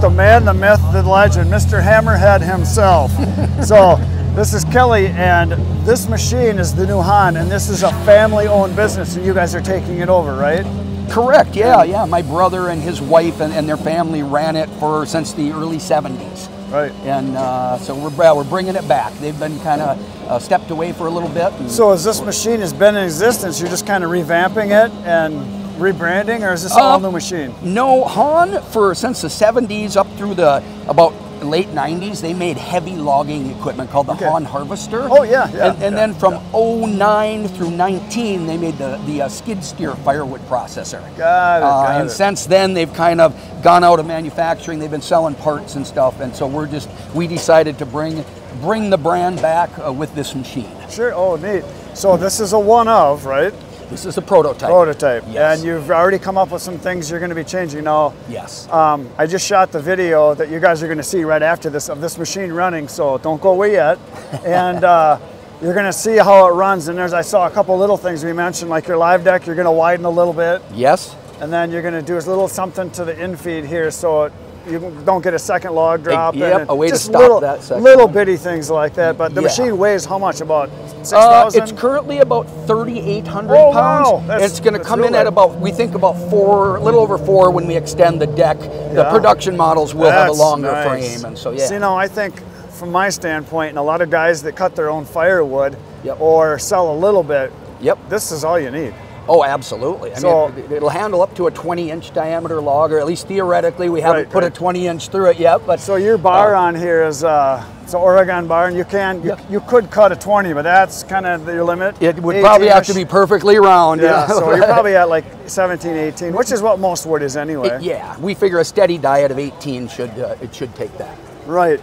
the man, the myth, the legend, Mr. Hammerhead himself. So this is Kelly, and this machine is the new Hahn, and this is a family-owned business, and you guys are taking it over, right? Correct, yeah. My brother and his wife and their family ran it since the early 70s. Right. And so we're bringing it back. They've been kind of stepped away for a little bit. So as this machine has been in existence, you're just kind of revamping it and rebranding, or is this all new machine? No, Hahn, since the 70s up through the about late 90s, they made heavy logging equipment called the Hahn Harvester. Oh, yeah. And then from 09 through 19, they made the skid steer firewood processor. Got it. And since then, they've kind of gone out of manufacturing. They've been selling parts and stuff. And so we decided to bring the brand back with this machine. Sure. Oh, neat. So this is a one of, right? This is a prototype. Yes. And you've already come up with some things you're going to be changing now. Yes. I just shot the video that you guys are going to see right after this of this machine running, so don't go away yet. And you're going to see how it runs. And I saw a couple little things we mentioned, like your live deck, you're going to widen a little bit. Yes. And then you're going to do a little something to the infeed here so you don't get a second log drop. Yep, a way to stop little, that second. Little bitty things like that. But the machine weighs how much? About 6,000? It's currently about 3,800 pounds. Wow. It's going to come in at about, we think about 4, a little over 4 when we extend the deck. The production models will have a longer frame. And so, yeah. So, I think from my standpoint, and a lot of guys that cut their own firewood or sell a little bit, this is all you need. Oh, absolutely. I mean, it'll handle up to a 20-inch diameter log, or at least theoretically. We haven't put a 20-inch through it yet. But so your bar on here is it's an Oregon bar, and you could cut a 20, but that's kind of your limit. It would probably have to be perfectly round. Yeah, so you're probably at like 17, 18, which is what most wood is anyway. We figure a steady diet of 18 should take that. Right.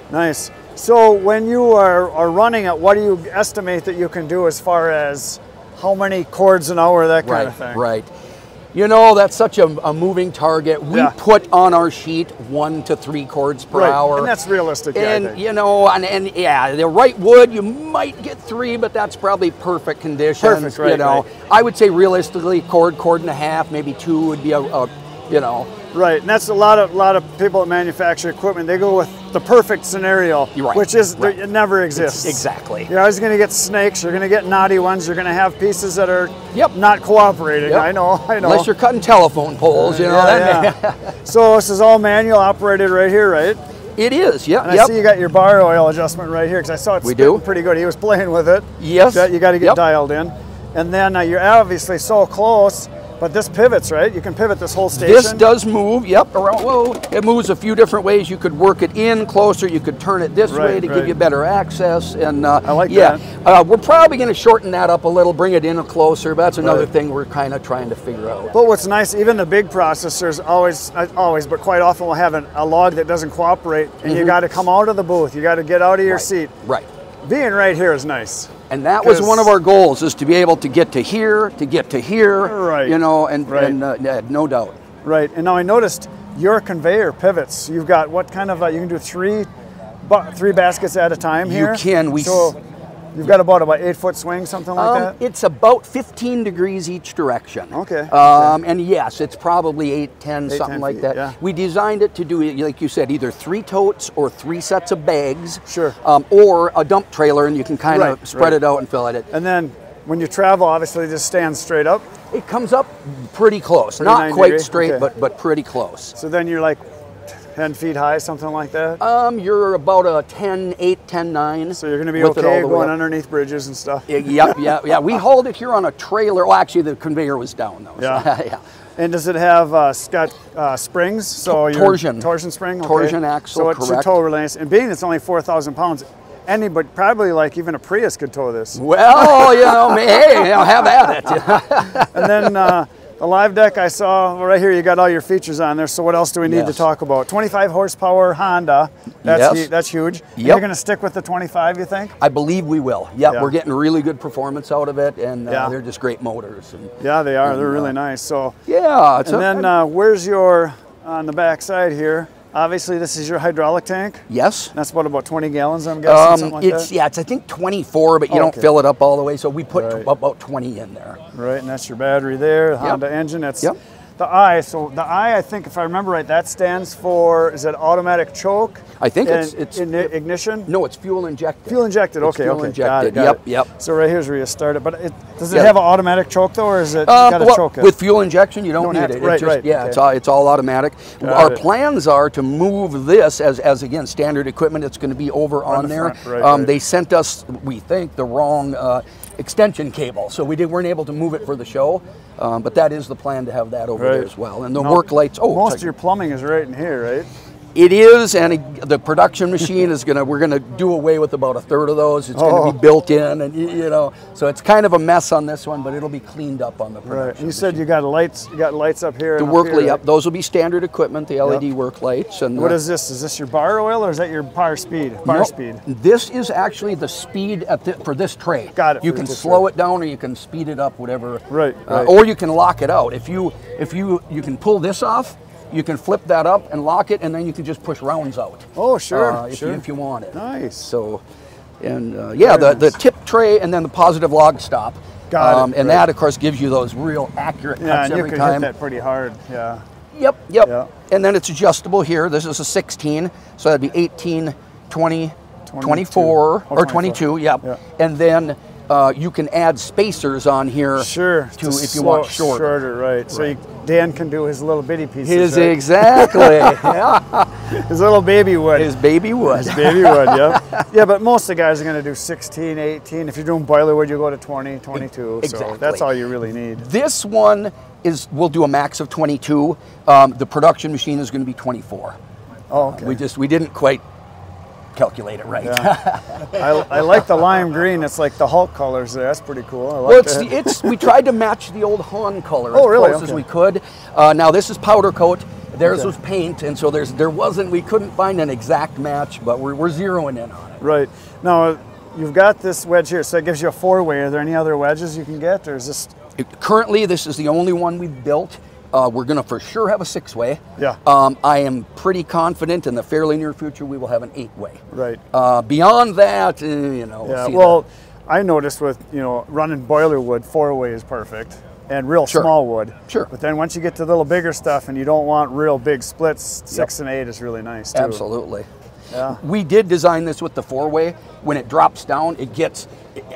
Nice. So when you are running it, what do you estimate that you can do as far as how many cords an hour, that kind of thing? Right. That's such a moving target. We put on our sheet 1 to 3 cords per hour. And that's realistic. And, the right wood, you might get 3, but that's probably perfect conditions. Perfect, right. I would say realistically, cord and a half, maybe 2 would be Right, and that's a lot of people that manufacture equipment. They go with the perfect scenario, which is it never exists. Exactly. You're always going to get snakes. You're going to get naughty ones. You're going to have pieces that are not cooperating. I know. Unless you're cutting telephone poles, So this is all manual operated right here, right? It is. And I see you got your bar oil adjustment right here because I saw it spitting pretty good. He was playing with it. Yes. You got to get dialed in, and then you're obviously so close. But this pivots, right? You can pivot this whole station. This does move, around. Whoa, it moves a few different ways. You could work it in closer. You could turn it this way to give you better access. And I like that. We're probably going to shorten that up a little, bring it in closer. But that's another thing we're kind of trying to figure out. But what's nice, even the big processors but quite often will have a log that doesn't cooperate, and you got to come out of the booth. You got to get out of your seat. Right. Being right here is nice. And that was one of our goals, is to be able to get to here, and no doubt. Right, and now I noticed your conveyor pivots. You've got what kind of, you can do three baskets at a time here? You can. You've got about 8-foot swing, something like that? It's about 15 degrees each direction. Okay. And yes, it's probably 8, 10, something like that. Yeah. We designed it to do, like you said, either 3 totes or 3 sets of bags. Sure. Or a dump trailer, and you can kind of spread it out and fill it. And then when you travel, obviously it just stands straight up? It comes up pretty close. Not quite straight, but pretty close. So then you're like 10 feet high, something like that? You're about a 10.8, 10.9. So you're going to be okay going underneath bridges and stuff? Yeah. We hauled it here on a trailer. Well, actually, the conveyor was down, though. Yeah. And does it have springs? So torsion. Torsion spring? Okay. Torsion axle, so it's a tow release. And being it's only 4,000 pounds, anybody, probably like even a Prius could tow this. Well, hey, have at it. And then the live deck I saw right here, you got all your features on there. So what else do we need to talk about? 25 horsepower Honda. That's huge. You're going to stick with the 25, you think? I believe we will. Yeah, we're getting really good performance out of it, and they're just great motors. Yeah, they are. They're really nice. So and then where's your on the back side here? Obviously, this is your hydraulic tank? Yes. That's what, about 20 gallons, I'm guessing, something like that? Yeah, it's I think 24, but you don't fill it up all the way, so we put about 20 in there. Right, and that's your battery there, the Honda engine. The I, so the I think if I remember right, that stands for, is it automatic choke? I think it's ignition? No, it's fuel injected. Fuel injected, It's okay, fuel okay. injected. Got it. Yep. So right here's where you start it, but does it have an automatic choke though, or is it got to well, choke it? with fuel injection, you don't need it. Right, It's just, right. Yeah, Okay. it's all automatic. Our plans are to move this as again standard equipment. It's going to be over on there. Front. Right. They sent us, we think, the wrong extension cable, so we weren't able to move it for the show. But that is the plan, to have that over there as well. And the work lights. Oh, most of your plumbing is right in here, right? It is, and the production machine is we're gonna do away with about a third of those. It's gonna be built in, and you know, so it's kind of a mess on this one, but it'll be cleaned up on the production. Right. You said you got lights up here. The and work up here, light, right? those will be standard equipment, the LED work lights. And what is this? Is this your bar oil, or is that your bar speed? Bar speed. This is actually the speed for this tray. Got it. You can slow it down, or you can speed it up, whatever. Right. Or you can lock it out. If you can pull this off. You can flip that up and lock it, and then you can just push rounds out. Oh, sure, if you want it. Nice. So, and the tip tray, and then the positive log stop. Got it. And that, of course, gives you those real accurate cuts and every you can time. hit that pretty hard. Yeah. Yep. Yeah. And then it's adjustable here. This is a 16, so that'd be 18, 20, 24, or 22. Yep. Yeah. And then you can add spacers on here. Sure. To if you want shorter. Shorter, right. So Dan can do his little bitty pieces. Exactly. Yeah. His little baby wood. His baby wood. His baby wood, yeah. Yeah, but most of the guys are going to do 16, 18. If you're doing boiler wood, you go to 20, 22. Exactly. So that's all you really need. This one we'll do a max of 22. The production machine is going to be 24. Oh, okay. We didn't quite calculate it right. Yeah. I like the lime green. It's like the Hulk colors there. That's pretty cool. I like that. We tried to match the old Hahn color as close as we could. Now this is powder coat. Theirs was paint, and so we couldn't find an exact match, but we're zeroing in on it. Right. Now you've got this wedge here, so it gives you a 4-way. Are there any other wedges you can get, or is this? Currently, this is the only one we've built. We're going to for sure have a 6-way. Yeah. I am pretty confident in the fairly near future we will have an 8-way. Right. Beyond that, you know. Yeah. Well, I noticed with running boiler wood, 4-way is perfect, and real small wood. Sure. But then once you get to the little bigger stuff and you don't want real big splits, 6 and 8 is really nice too. Absolutely. Yeah. We did design this with the 4-way. When it drops down, it gets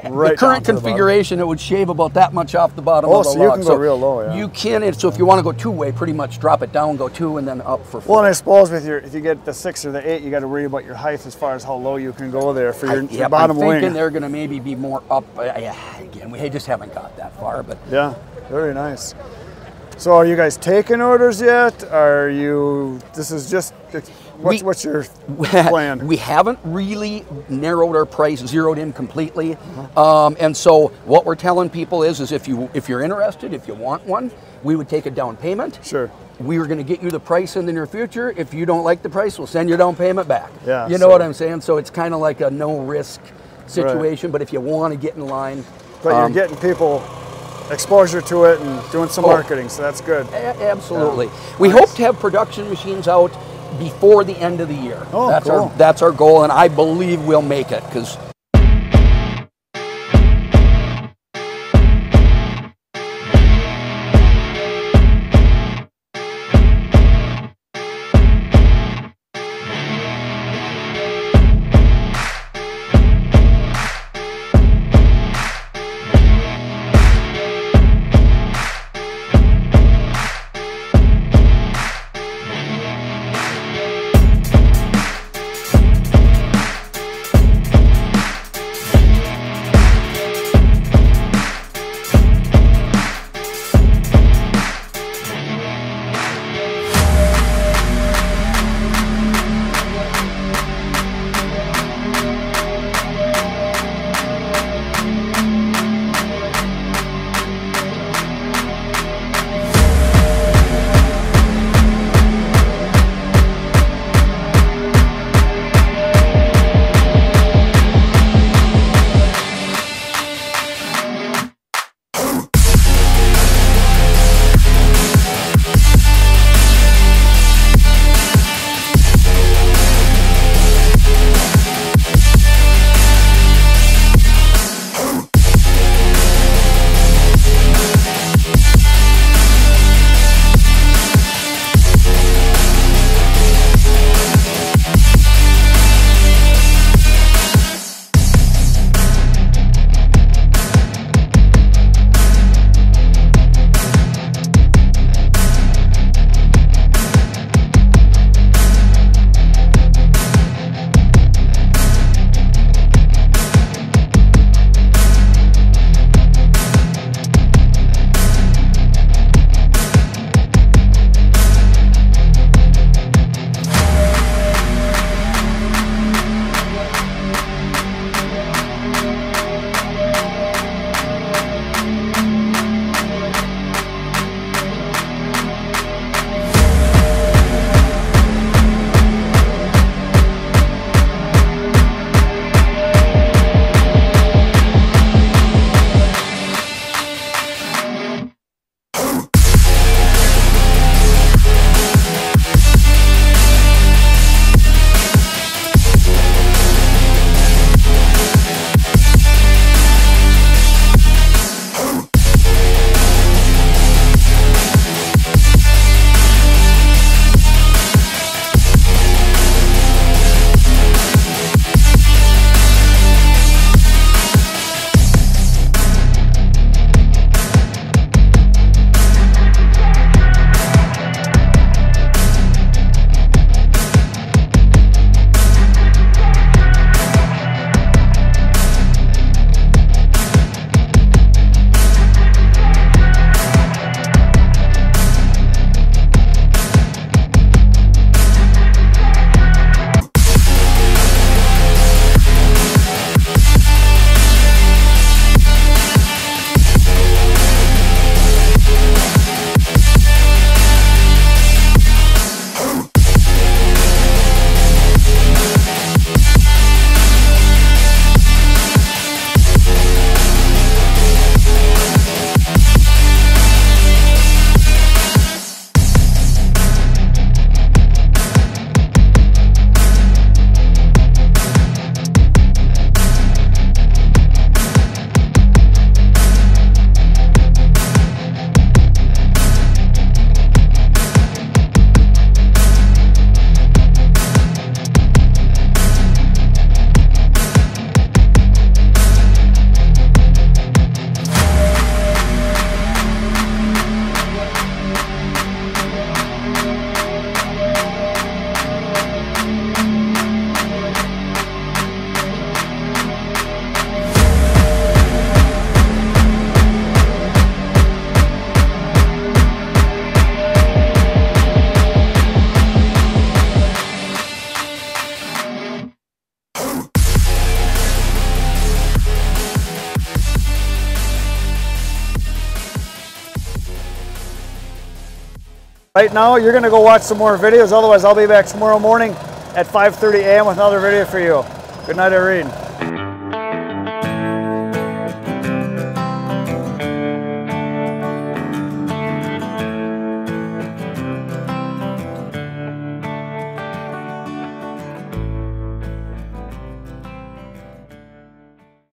right the current configuration. It would shave about that much off the bottom of the log. So you can go real low. Yeah. You can. And so if you want to go 2-way, pretty much drop it down, go 2, and then up for 4. Well, and I suppose with if you get the 6 or the 8, you got to worry about your height as far as how low you can go there for your bottom wing. I'm thinking they're going to maybe be more up. Again, we just haven't got that far, but yeah, very nice. So are you guys taking orders yet? Are you? This is just. What's your plan? We haven't really narrowed our price, zeroed in completely, and so what we're telling people is if you're interested, if you want one, we would take a down payment. Sure. We were going to get you the price in the near future. If you don't like the price, we'll send your down payment back. Yeah. You know what I'm saying? So it's kind of like a no risk situation. But if you want to get in line, but you're getting people exposure to it and doing some marketing, so that's good. Absolutely. We hope to have production machines out before the end of the year. Oh, that's our goal, and I believe we'll make it because right now, you're going to go watch some more videos. Otherwise, I'll be back tomorrow morning at 5:30 a.m. with another video for you. Good night, Irene.